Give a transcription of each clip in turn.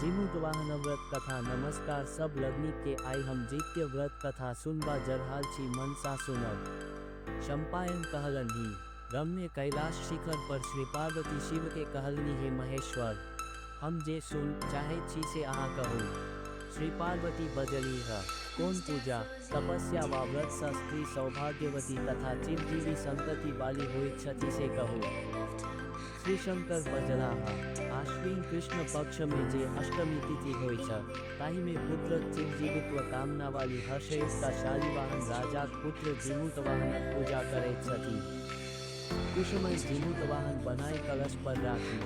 जिमुतवाहन व्रत कथा। नमस्कार सब लग्नी के आई हम जित्य व्रत कथा सुनबा जरहाल छी मनसा सुनब। चंपायन कहलन ही रम्य कैलाश शिखर पर श्री पार्वती शिव के कहलनी हे महेश्वर, हम जे सुन चाहे छी से अहाँ कहू। श्री पार्वती बजली है कौन पूजा तपस्या वा व्रत स स्त्री सौभाग्यवती तथा चिरजीवी संतति वाली होइत छथि से कहू। श्री शंकर बजला आश्विन कृष्ण पक्ष में जे अष्टमी तिथि होय छ ताहि में पुत्र चिरजीवित्व कामना वाली हर्षयुक्त शालिवाहन राजा पुत्र जिमुतवाहन पूजा करैत छथि। कुसुमय जिमुतवाहन बनाए कलश पर राखी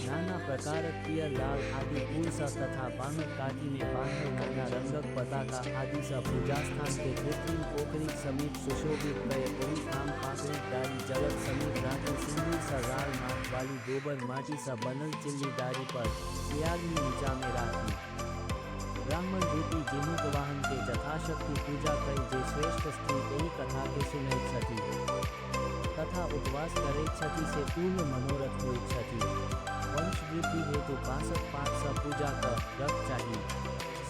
नाना प्रकार पियर लाल आदि फूल स तथा बांगक काठी में बांधल नाना रंगक पताका आदि स पूजा स्थान के कृत्रिम पोखरी समीप सुशोभित कय ओहि ठाम पाकड़ी डाली जलक समीप राखी सिंदूर स लाल माथ वाली गोबर माटी स बनल चिल्ली डारी पर सियाग्नि नीचा में राखी। ब्राह्मण रूपी जिमुतवाहन के यथाशक्ति पूजा कई जे श्रेष्ठ स्त्री एहि कथा के सुनैत छथि तथा उपवास करैत छथि से पूर्ण मनोरथ होइत छथि। वंशवृद्धि हेतु 62 पाठ स पूजा कर चाहिए।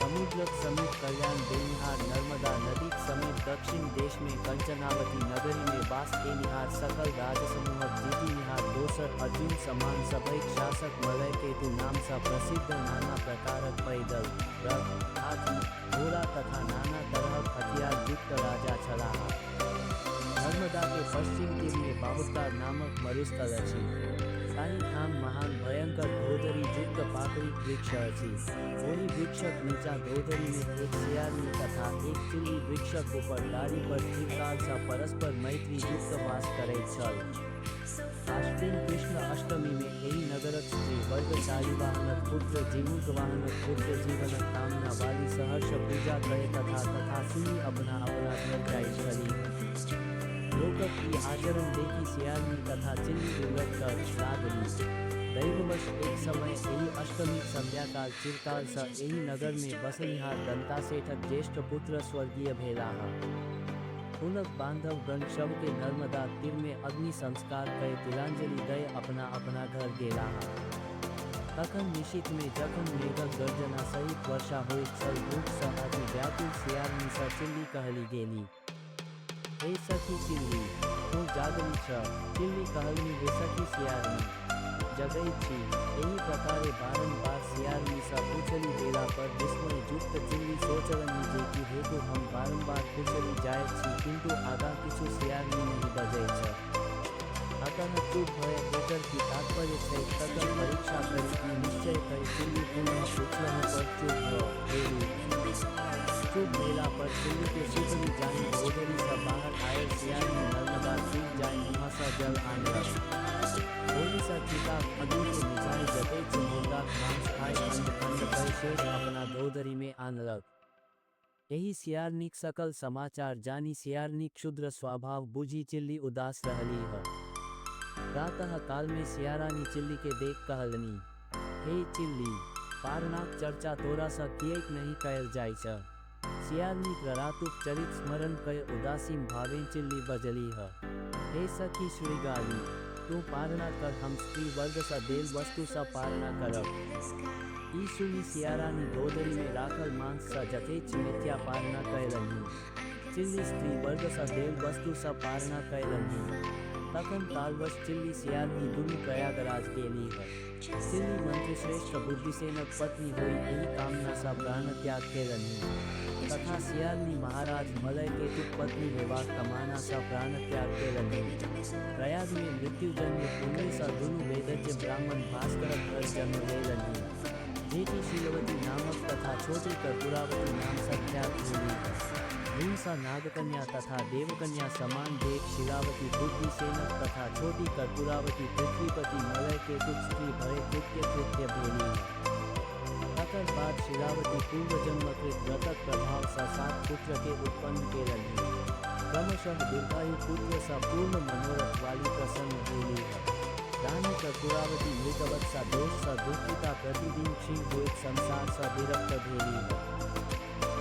समुद्रक समीप कल्याण देनिहार नर्मदा नदी समीप दक्षिण देश में कंचनावती नगरी में वास केनिहार सकल राजसमूहक जीतिनिहार दोसर अर्जुन समान सभैक शासक मलय केतु नाम स प्रसिद्ध नाना प्रकारक पैदल रथ हाथी घोड़ा तथा नाना तरहक हथियार युक्त राजा छलाह। नर्मदा के पश्चिम तीर में बाहुतार नामक मरुस्थल अछि। ताहि ठाम महान भयंकर धोधरी युक्त पाकड़ी वृक्ष अछि। ओहि वृक्षक नीचा धोधरी में एक सियारनी तथा एक चिल्ली वृक्षक ऊपर डाली पर चिरकाल स परस्पर मैत्री युक्त वास करैत छल। आश्विन कृष्ण अष्टमी में एहि नगरक स्त्री वर्ग शालिवाहनक पुत्र जिमुतवाहनक पुत्र जीवनक कामना वाली सहर्ष पूजा करे तथा सुनी अपना अपना घर जाइत छली। लोकक ई आचरण देखी सियारनी तथा चिल्ली विव्रत कर लागली। दैववश एक समय एहि अष्टमी संध्याकाल चिरकाल स एहि नगर में बसनिहार दंतासेठक ज्येष्ठ पुत्र स्वर्गीय भेलाह। हुनक बांधव गण शव के नर्मदा तीर में अग्नि संस्कार कय तिलांजलि दय अपना अपना घर गेलाह। तखन निशित में जखन मेघक गर्जना सहित वर्षा होइत छल दुख स अति व्याकुल सियारनी स चिल्ली कहली गेली, हे सखी चिल्ली तू जागली छ। चिल्ली कहलनी हे सखी सियारनी जगई छी। एहि प्रकारे बारंबार सियारनी सा पूछली बेला पर विस्मय युक्त चिल्ली सोचलनी जे कि हेतु हम बारंबार पूछली जायत छी किंतु आगा किछु सियारनी नहीं बजै छ। अतः चुप भय एकर की तात्पर्य छै तकर परीक्षा करी निश्चय कर चिल्ली पुनः पूछलनि पर चुप भेली। चुप भेला पर चिल्ली के सुतली जानी धोधरी सा बाहर आयल सियारनी नर्मदा सीख जाय मुँह सा जल आनलक। होली सा चिता अग्नि के निचाई जगै मुर्गा मांस खाए खंड खंड कर शेष अपना धोधरी में आनलक। यही सियारनीक सकल समाचार जानी सियारनी क्षुद्र स्वभाव बुझी चिल्ली उदास रहली है। प्रातः काल में सियारानी चिल्ली के देख कहलनी, हे चिल्ली पारनाक चर्चा तोरा सा किएक नहीं कयल जाय छ। सियारनी प्ररातुक चरित स्मरण कय उदासीन भावें चिल्ली बजली है, हे सखी श्रीगाली तू पारणा कर हम स्त्री वर्ग सा देल वस्तु सा पारणा करब। ई सुनी सियारानी धोधरी में राखल मांस सा जथेच मिथ्या पारणा कयलनी। चिल्ली स्त्री वर्ग सा देल वस्तु सा पारणा कयलनी। तखन कालवश चिल्ली सियारनी दुनु प्रयागराज गेली है। चिल्ली मंत्री श्रेष्ठ बुद्धिसेनक पत्नी हुई एहि कामना सा प्राण त्याग केलनी तथा सियारनी महाराज मलय केतुक पत्नी हेबाक कामना सा प्राण त्याग केलनी। प्रयाग में मृत्युजन्य पुण्य सा दुनु वेदज्ञ ब्राह्मण भास्कर घर जन्म लेलनी जेठी शीलवती नामक तथा छोटी कर्पूरावती नाम सा ख्यात हुई। हिंसा नागकन्या तथा देवकन्या समान देव शिलावती बुद्धिसेनक तथा छोटी कर्पूरावती पृथ्वीपति मलय केतुक स्त्री भय कृत्य भेली। तकर बाद शिलावती पूर्वजन्मकृत व्रतक प्रभाव सा 7 पुत्र के उत्पन्न केलनी। क्रमशः दीर्घायु पुत्र सा पूर्ण मनोरथ वाली प्रसन्न भेली है। रानी कर्पूरावती मृतवत सा दोष सा दुखिता प्रतिदिन क्षीण होइत संसार सा विरक्त भेली है।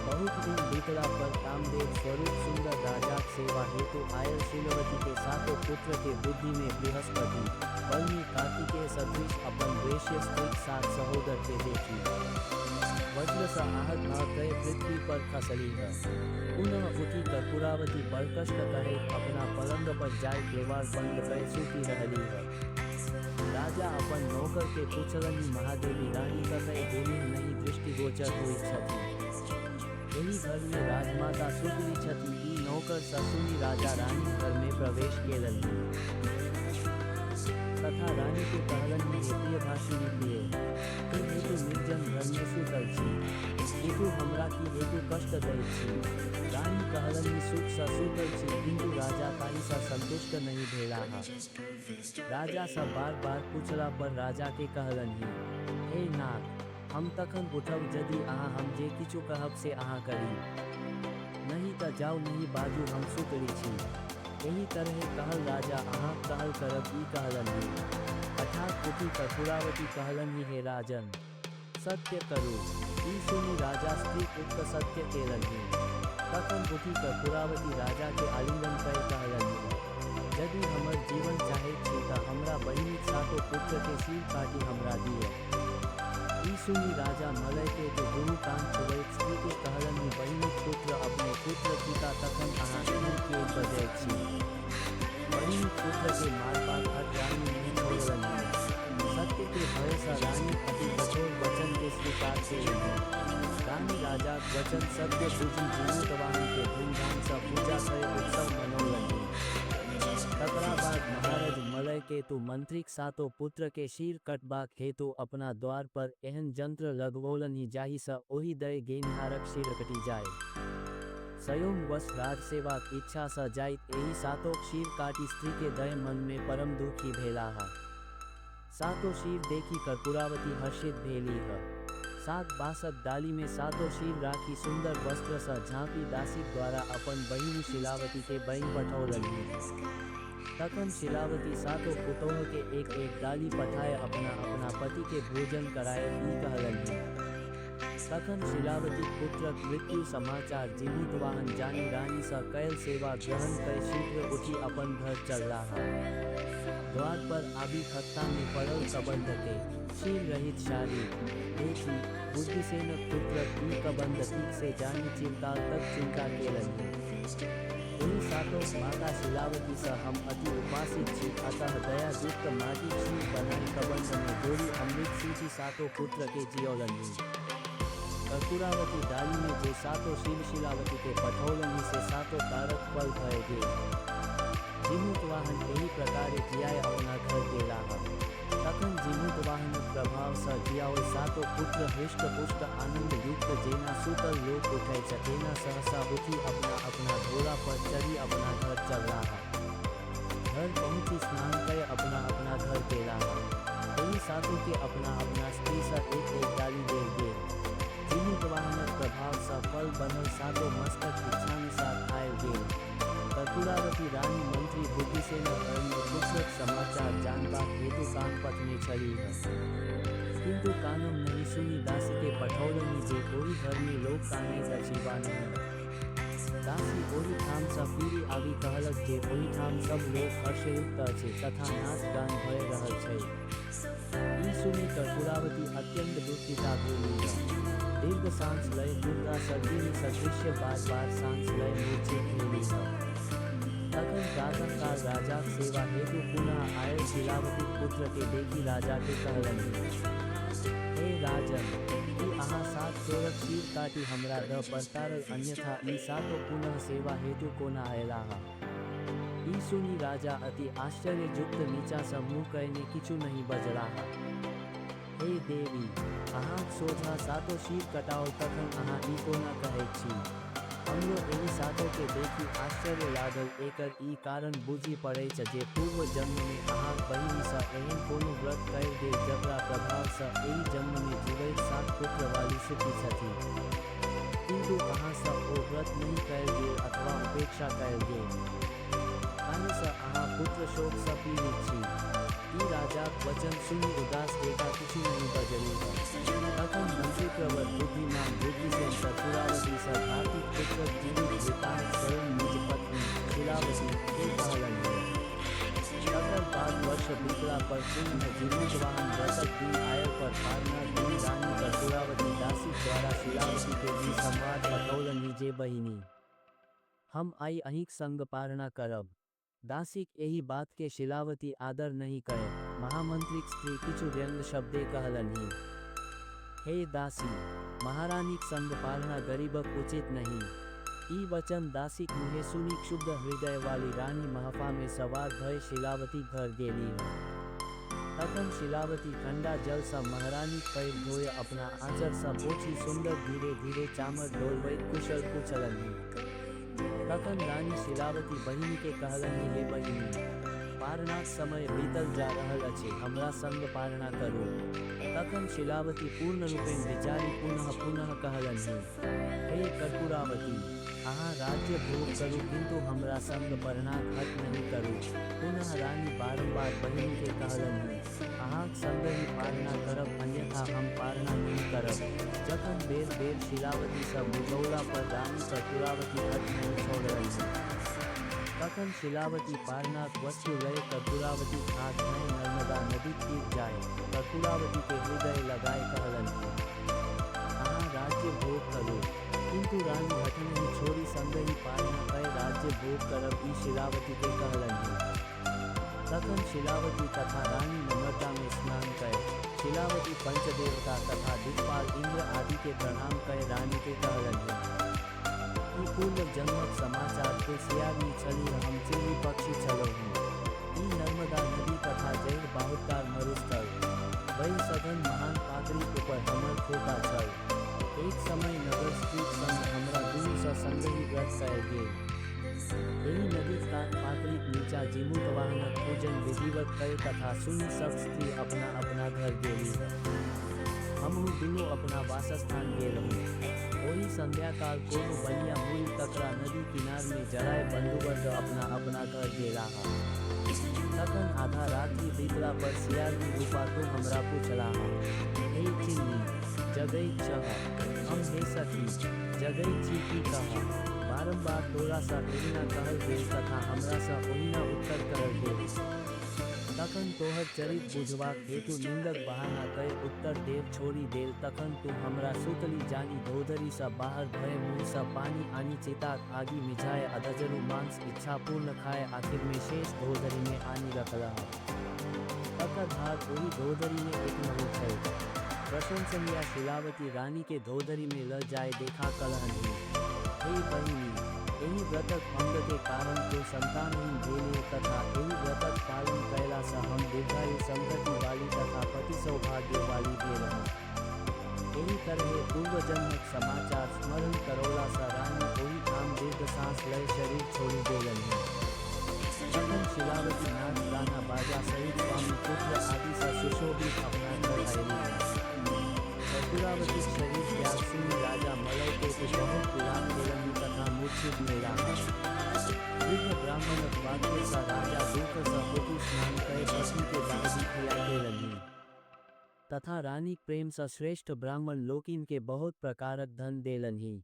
बहुत दिन बीतला पर कामदेव स्वरूप सुंदर राजा सेवा हेतु आयल शीलवती के 7 पुत्र के बुद्धि में बृहस्पति बल्कि कार्तिकेय सदृश अपन वैश्य स्त्री 7 सहोदर के देखी। स आहत भ गए पृथ्वी पर खसली है। पुनः उठी कर्पूरावती बड़ कष्ट कहे अपना पलंग पर जाय केवाड़ बंद कए सूती रहली है। राजा अपन नौकर के पूछलनि महादेवी रानी कतय गेली नहीं दृष्टिगोचर हुई छथि। एही घर में राजमाता सुतली छथि। ई नौकर ससुनी राजा रानी घर में प्रवेश केलनि तथा रानी के कहलनि हे प्रियभाषिनी प्रिय, तू हेतु निर्जन घर में सुतल छी, हेतु हमरा की हेतु कष्ट दैत छी। रानी कहलनि सुख स सुतल छी, किंतु राजा ताहि स संतुष्ट नहीं भेलाह। राजा सब बार बार पूछला पर राजा के कहलनि हे नाथ, हम तखन उठब यदि अहाँ हम जे किछु कहब से अहाँ करी, नहीं त जाऊ नहीं बाजू हम सुतरी छी। एही तरह कहल राजा अहाँ कहल करब ई कहलनि। अर्थात उठी कर्पूरावती कहलनि हे राजन सत्य करू। ई सुनी राजा स्त्री उक्त सत्य केलनि। तखन उठी कर्पूरावती राजा के आलिंगन कए कहलनि यदि हमर जीवन चाहे छी त हमरा बहिनी सातो पुत्र के सिर काटी हमरा दिए। ई सुनी राजा मलय के दुनू कान छुबैत स्त्री के कहलनि बहिनी पुत्र अपने पुत्र पिता तखन अहाँ के बजै छी। बहिनी पुत्र के मारपाट हट रानी नहीं छोड़लनि। सत्य के भय से रानी अति कठोर वचन के स्वीकार केलनि। रानी राजा वचन सत्य बुझी जीवितवाहन के धूमधाम से पूजा कए उत्सव मनौलनि। तकरा बाद महाराज मलय केतु मंत्रिक सातो पुत्र के शीर कटबाक हेतु अपना द्वार पर एहन यंत्र लगवौलनि जाहि सँ ओहि दय गेनिहारक शीर कटि जाय। स्वयं वश राज सेवाक इच्छा सँ जाइत एहि सातोक शीर काटी स्त्री के दय मन में परम दुखी भेलाह। सातो शीर देखी कर्पूरावती हर्षित भेली है। सात बासक डाली में सातो शीर राखी सुंदर वस्त्र सँ झांपी दासी द्वारा अपन बहिनी शिलावती के बइन पठौलनि। तखन शिलावती सातो पुतोह के एक एक डाली पठाए अपना अपना पति के भोजन कराए ई कहलनि। तखन शिलावती पुत्रक मृत्यु समाचार जीवितवाहन जानी रानी सँ कैल सेवा ग्रहण कए शीघ्र उठी अपन घर चललाह। द्वार पर आबी खत्ता में पड़ल कबंध के शील रहित शारी देखी बुद्धिसेनक पुत्रक ई कबंध ठीक से जानी चिरकाल तक चिंता केलनि। एहि सातों माता शिलावती सँ हम अति उपासित छी, अतः दया युक्त माटी शील बनाई कबंध में जोड़ी अमृत सींची सातों पुत्र के जियौलनि। कर्पूरावती डाली में जे सातों शील शिलावती के पठौलनि से सातों तारक फल भय गेल। जीमूतवाहन एही प्रकारे जियाए अपना घर गेलाह। तखन जीमूतवाहनक प्रभाव सँ जियाओल सातों पुत्र हृष्ट पुष्ट आनंद युक्त जेना सूतल लोक उठै तेना सहसा उठी अपना अपना घोड़ा पर चढ़ी अपना घर चललाह। घर पहुँची स्नान कए अपना अपना घर गेलाह। एही सातों के अपना अपना स्त्री सँ एक एक डाली देल गेल। जीमूतवाहनक प्रभाव सँ फल बनल सातों मस्तक इच्छानुसार खायल गेल। कर्पूरावती रानी मंत्री बुद्धिसेनक घर में पुत्रक समाचार जानबाक हेतु कानपथ में छली है, किंतु कानम नहीं सुनी दासी के पठौलनि जे ओहि घर में लोक कानैत अछि वा नहि। दासी ओहि ठाम सँ फिरी आबि कहलक जे ओहि ठाम सब लोक हर्षयुक्त अछि तथा नाच गान भय रहल छै। ई सुनी कर्पूरावती अत्यंत दुखिता भेली है। दीर्घ सांस लय दुर्गा सर्दिनी सदृश्य बार बार सांस लय मूर्छित भेली है। तखन प्रातःकाल राजाक सेवा हेतु पुनः आयल शिलावती पुत्र के देखी राजा के कहलनि हे राजन, ई अहाँ सात चोरक शीर काटी हमरा द परतारल, अन्यथा ई सातो पुनः सेवा हेतु कोना अयलाह। ई सुनी राजा अति आश्चर्ययुक्त नीचा सँ मुँह कयने किछु नहीं बजलाह। हे देवी, अहाँक सोझा सातो शीर कटाओल तखन अहाँ ई कोना कहैत छी। हमरो एहि सातों के देखी आश्चर्य लागल। एकर ई कारण बुझी पड़ैत जे पूर्व जन्म में अहाँक बहिनी सँ एहन कोनो व्रत कयल गेल जकरा प्रभाव सँ एहि जन्म में जीवैत सात पुत्र वाली सुखी छथि, किंतु अहाँ सँ ओ व्रत नहीं कयल गेल अथवा उपेक्षा कयल गेल, ताहि सँ अहाँ पुत्र शोक सँ पीड़ित छी। ई राजाक वचन सुनी उदास देखा किछु नहीं बजली है। तखन मंत्री प्रवर बुद्धिमान बुद्धिसेन कर्पूरावती सँ कार्तिक पुत्रक जीवित वृत्तांत स्वयं निज पत्नी शिलावती के कहलनि। तकर बाद वर्ष बीतला पर पुनः जीमूतवाहन व्रतक दिन आयल पर पारना दिन रानी कर्पूरावती दासी द्वारा शिलावती के भी संवाद बतौलनि जे बहिनी हम आई अहिंक संग पारणा करब। दासीक एही बात के शिलावती आदर नहीं करे। महामंत्रीक स्त्री किछु व्यंग शब्दे कहलनि हे दासी महारानीक संग पारणा गरीबक उचित नहीं। ई वचन दासीक मुहे सुनी क्षुब्ध हृदय वाली रानी महफा में सवार भय शिलावती घर गेली। तखन शिलावती ठंडा जल सा महारानी पैर धोय अपना आंचर सा पोछी सुंदर धीरे धीरे चामर डोलबैत कुशल पूछलनि। तखन रानी शिलावती बहिनी के कहलनि हे बहिनी पारणाक समय बीतल जा रहल अछि, हमरा संग पारणा करू। तखन शिलावती पूर्ण रूपेण विचारी पुनः पुनः कहलनि हे कर्पूरावती अहाँ राज्य भोग करू किंतु हमरा संग पारणाक हट नहीं करू। पुनः रानी बारंबार बहिनी के कहलनि अहाँक संग ही पारणा करब अन्यथा हम पारणा नहीं करब। जखन बेर बेर शिलावती सब बुझौला पर रानी कर्पूरावती हट नहीं छोड़लनि। तखन शिलावती पारणाक वस्तु लय कर्पूरावती हाथ में नर्मदा नदी तीर जाए कर्पूरावती के हृदय लगाए कहलनि अहाँ राज्य भोग करू किंतु रानी हठ नहीं छोड़ी संग ही पारणा कय राज्य भोग करब ई शिलावती के कहलनि। तखन शिलावती तथा रानी नम्रता में स्नान कय शिलावती पंचदेवता तथा दिक्पाल इंद्र आदि के प्रणाम कय रानी के कहलनि पूर्व जन्मक समाचार तुलसियाग्नि छली हम चूरी पक्षी छलहु। ई नर्मदा नदी तथा जैन बाहुकार मरुस्थल वही सघन महान पाकड़ी ऊपर हमर खोता छल। एक समय नगर स्त्रीक संग हमरा दुनू सँ संगहि व्रत कयल गेल। एही नदी कात पाकड़ीक नीचा जीमूतवाहनक पूजन विधिवत कय तथा सुनि सब स्त्री अपना अपना घर गेली। हमहु दुनू अपना वासस्थान गेलहुँ। ओही संध्याकाल कोनो बनिया मूल तकरा नदी किनार में जराय बंधुवर्ग अपना अपना घर गेला। तखन आधा रात्रि बीतला पर सियाग्नि रूपा तो हमरा पूछला हे चिन्नी जगई छह हम हे सखी जगई छी की कह। बारंबार तोरा सा ओहिना कहल गेल तथा हमरा सा ओहिना उत्तर करल गेल। तखन तोहर चरित बुझबाक हेतु निंदक बहाना कय उत्तर देव छोड़ी देल। तखन तू हमरा सुतली जानी धोधरी सा बाहर भय मुँह सा पानी आनी चिताक आगी मिझाए अधजरु मांस इच्छा पूर्ण खाए आखिर में शेष धोधरी में आनी रखला। तकर भाग वही धोधरी में एक नहीं थे। प्रशंसनीय शिलावती रानी के धोधरी में ल जाए देखा कलहनि हे बहिनी एही व्रतक अंग के कारण तो संतानहीन भेले तथा एही व्रतक पालन कैला सा हम दीर्घायु संपत्ति वाली तथा पति सौभाग्य वाली भेलहुँ। एही तरह पूर्व जन्मक समाचार स्मरण करौला सा रानी ओही ठाम दीर्घ सांस लय शरीर छोड़ी देलनि। तखन शिलावती नाच गाना बाजा सहित स्वामी पुत्र आदि सा सुशोभित अपना घर आयली। कर्पूरावती शरीर त्याग सुनी राजा मलय के बहुत पिलान केलनि तथा मूर्छित भेला। वृद्ध ब्राह्मणक वाक्य सा राजा दुख सा पुटु स्नान कय पत्नी के दादी खिला देलनि तथा रानी प्रेम सा श्रेष्ठ ब्राह्मण लोकिन के बहुत प्रकारक धन देलनि।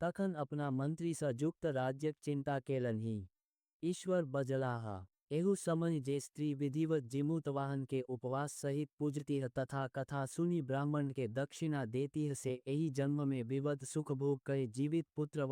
तखन अपना मंत्री सा युक्त राज्यक चिंता केलनि। ईश्वर बजलाहा एहू समय जे स्त्री विधिवत जीमूतवाहन के उपवास सहित पूजतीह तथा कथा सुनी ब्राह्मण के दक्षिणा देतीह से एही जन्म में विवध सुख भोग कय जीवित पुत्र